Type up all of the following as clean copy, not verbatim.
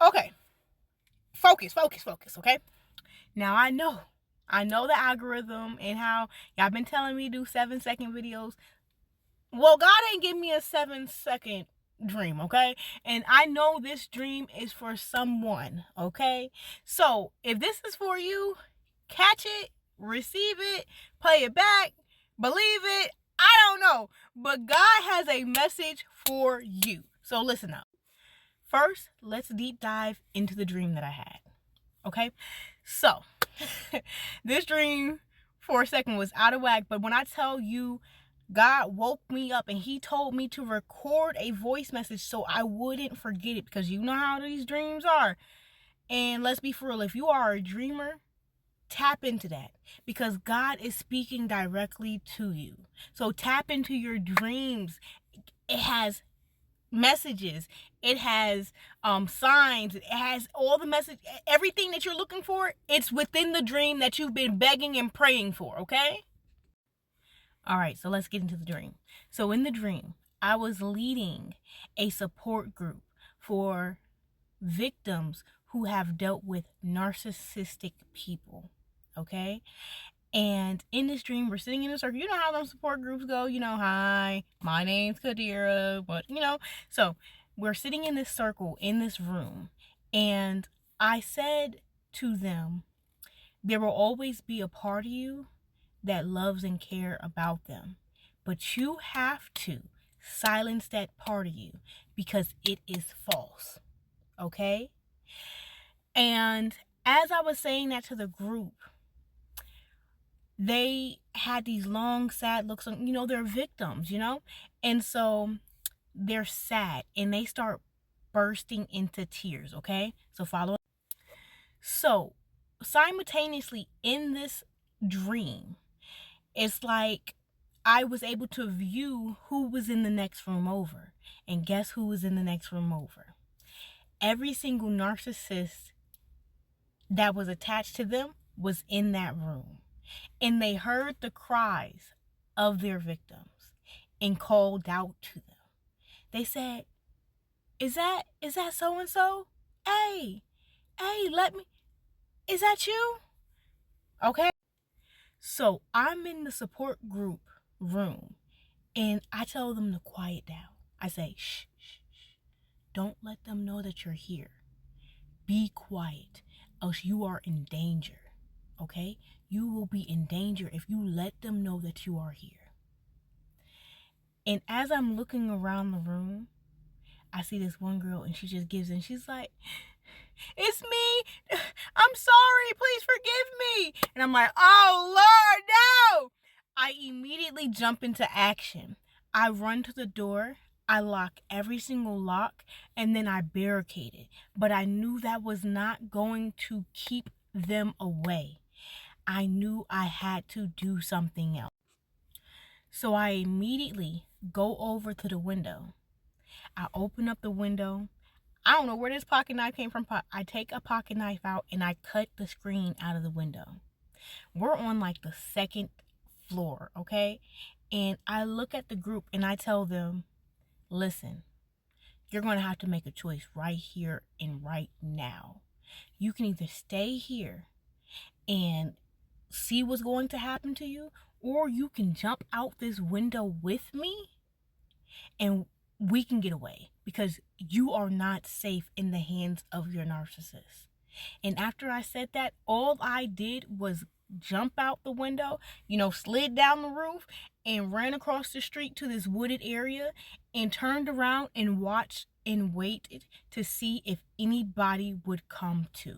Okay. Focus, okay? Now I know the algorithm and how y'all been telling me to do 7-second videos. Well, God ain't give me a 7-second dream, okay? And I know this dream is for someone, okay? So if this is for you, catch it, receive it, play it back, believe it. I don't know, but God has a message for you. So listen up. First, let's deep dive into the dream that I had. Okay? So, this dream for a second was out of whack, but when I tell you, God woke me up and he told me to record a voice message so I wouldn't forget it, because you know how these dreams are. And let's be for real, if you are a dreamer, tap into that, because God is speaking directly to you. So tap into your dreams. It has messages, it has signs, it has all the message, everything that you're looking for. It's within the dream that you've been begging and praying for. Okay, all right, so let's get into the dream. So in the dream, I was leading a support group for victims who have dealt with narcissistic people. Okay, and in this dream, we're sitting in a circle. You know how those support groups go. You know, hi, my name's Kadira. But, so we're sitting in this circle in this room. And I said to them, there will always be a part of you that loves and cares about them. But you have to silence that part of you because it is false. Okay? And as I was saying that to the group, they had these long, sad looks on, they're victims, and so they're sad and they start bursting into tears. Okay, so follow. So simultaneously in this dream, it's like I was able to view who was in the next room over, and guess who was in the next room over? Every single narcissist that was attached to them was in that room. And they heard the cries of their victims and called out to them. They said, is that so-and-so? Hey, is that you? Okay. So I'm in the support group room and I tell them to quiet down. I say, shh. Don't let them know that you're here. Be quiet, else you are in danger. Okay? You will be in danger if you let them know that you are here. And as I'm looking around the room, I see this one girl and she just gives in. She's like, it's me. I'm sorry. Please forgive me. And I'm like, oh, Lord, no. I immediately jump into action. I run to the door. I lock every single lock and then I barricade it. But I knew that was not going to keep them away. I knew I had to do something else. So I immediately go over to the window. I open up the window. I don't know where this pocket knife came from. I take a pocket knife out and I cut the screen out of the window. We're on like the second floor, okay? And I look at the group and I tell them, listen, you're going to have to make a choice right here and right now. You can either stay here and see what's going to happen to you, or you can jump out this window with me and we can get away, because you are not safe in the hands of your narcissist. And after I said that, all I did was jump out the window, slid down the roof and ran across the street to this wooded area and turned around and watched and waited to see if anybody would come to.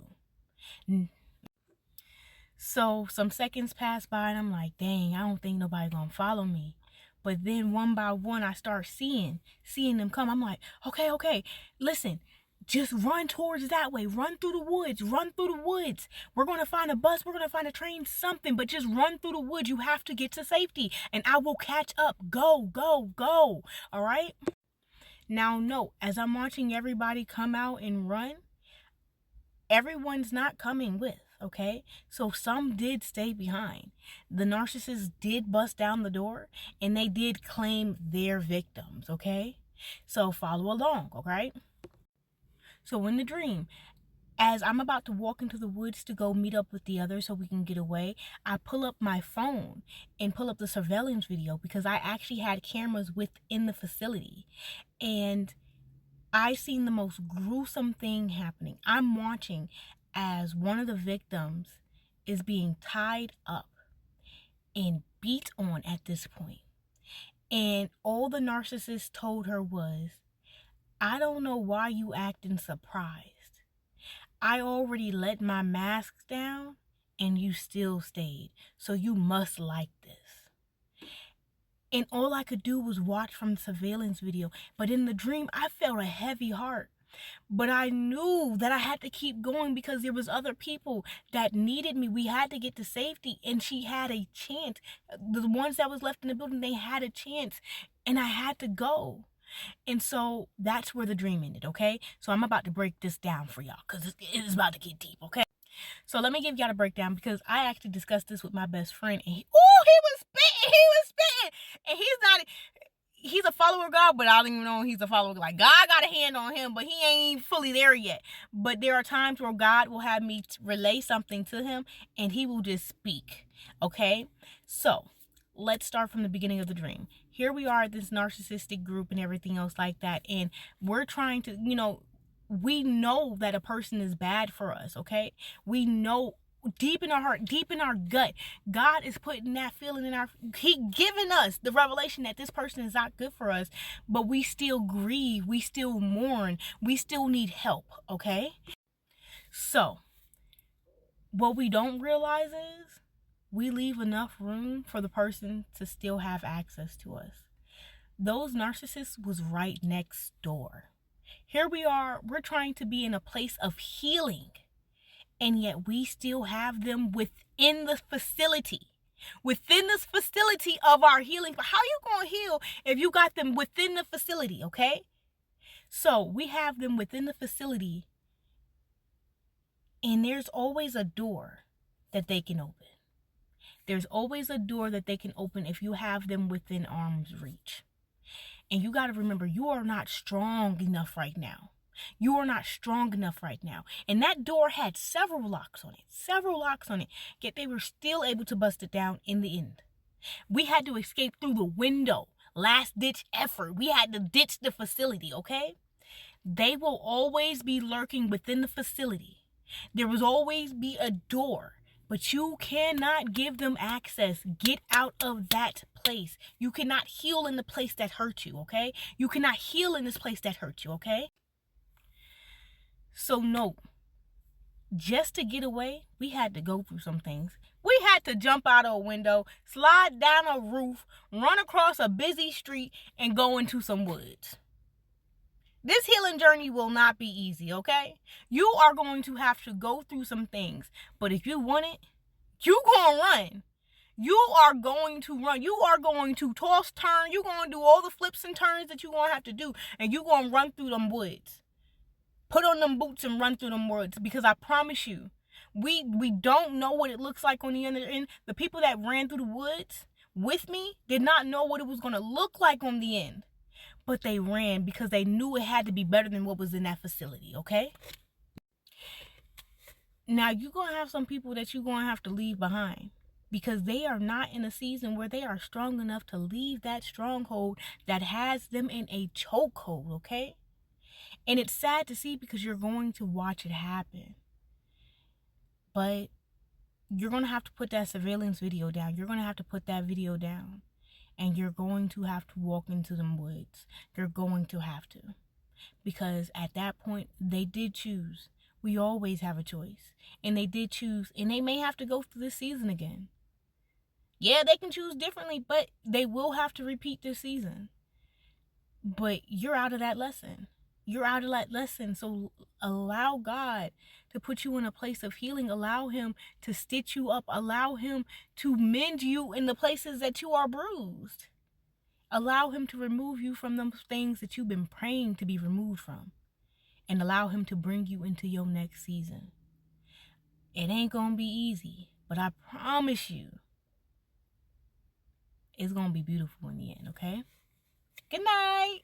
So some seconds pass by and I'm like, dang, I don't think nobody's gonna follow me. But then one by one, I start seeing them come. I'm like, okay, listen, just run towards that way. Run through the woods. We're going to find a bus. We're going to find a train, something. But just run through the woods. You have to get to safety. And I will catch up. Go. All right? Now, no, as I'm watching everybody come out and run, everyone's not coming with. Okay, so some did stay behind. The narcissists did bust down the door and they did claim their victims. Okay, so follow along. Okay, So in the dream, as I'm about to walk into the woods to go meet up with the others so we can get away, I pull up my phone and pull up the surveillance video because I actually had cameras within the facility. And I seen the most gruesome thing happening. I'm watching as one of the victims is being tied up and beat on at this point. And all the narcissist told her was, I don't know why you acting surprised. I already let my mask down and you still stayed. So you must like this. And all I could do was watch from the surveillance video. But in the dream, I felt a heavy heart. But I knew that I had to keep going because there was other people that needed me. We had to get to safety, and she had a chance. The ones that was left in the building, they had a chance, and I had to go. And so that's where the dream ended, okay? So I'm about to break this down for y'all because it is about to get deep, okay? So let me give y'all a breakdown because I actually discussed this with my best friend. And he was spitting. And he's a follower of God, but I don't even know he's a follower. Like, God got a hand on him, but he ain't fully there yet. But there are times where God will have me relay something to him, and he will just speak, okay? So let's start from the beginning of the dream. Here we are, this narcissistic group and everything else like that, and we're trying to, we know that a person is bad for us, okay? We know deep in our heart, deep in our gut, God is putting that feeling in he giving us the revelation that this person is not good for us, but we still grieve, we still mourn, we still need help, okay? So what we don't realize is we leave enough room for the person to still have access to us. Those narcissists was right next door. Here we are, we're trying to be in a place of healing, and yet we still have them within the facility. Within this facility of our healing. But how you gonna heal if you got them within the facility, okay? So we have them within the facility, and there's always a door that they can open. There's always a door that they can open if you have them within arm's reach. And you got to remember, you are not strong enough right now. You are not strong enough right now. And that door had several locks on it. Yet they were still able to bust it down in the end. We had to escape through the window. Last ditch effort. We had to ditch the facility, okay? They will always be lurking within the facility. There will always be a door. But you cannot give them access. Get out of that place. You cannot heal in the place that hurt you, okay? You cannot heal in this place that hurt you, okay? So no, just to get away, we had to go through some things. We had to jump out of a window, slide down a roof, run across a busy street, and go into some woods. This healing journey will not be easy, okay? You are going to have to go through some things. But if you want it, you gonna run. You are going to run. You are going to toss, turn. You're going to do all the flips and turns that you're going to have to do. And you're going to run through them woods. Put on them boots and run through them woods. Because I promise you, we don't know what it looks like on the other end. The people that ran through the woods with me did not know what it was going to look like on the end. But they ran because they knew it had to be better than what was in that facility, okay? Now, you're going to have some people that you're going to have to leave behind because they are not in a season where they are strong enough to leave that stronghold that has them in a chokehold, okay? And it's sad to see because you're going to watch it happen. But you're going to have to put that surveillance video down. You're going to have to put that video down. And you're going to have to walk into them woods. You're going to have to. Because at that point, they did choose. We always have a choice. And they did choose. And they may have to go through this season again. Yeah, they can choose differently, but they will have to repeat this season. But you're out of that lesson. You're out of that lesson. So allow God to put you in a place of healing. Allow him to stitch you up. Allow him to mend you in the places that you are bruised. Allow him to remove you from those things that you've been praying to be removed from. And allow him to bring you into your next season. It ain't going to be easy, but I promise you, it's going to be beautiful in the end, okay? Good night.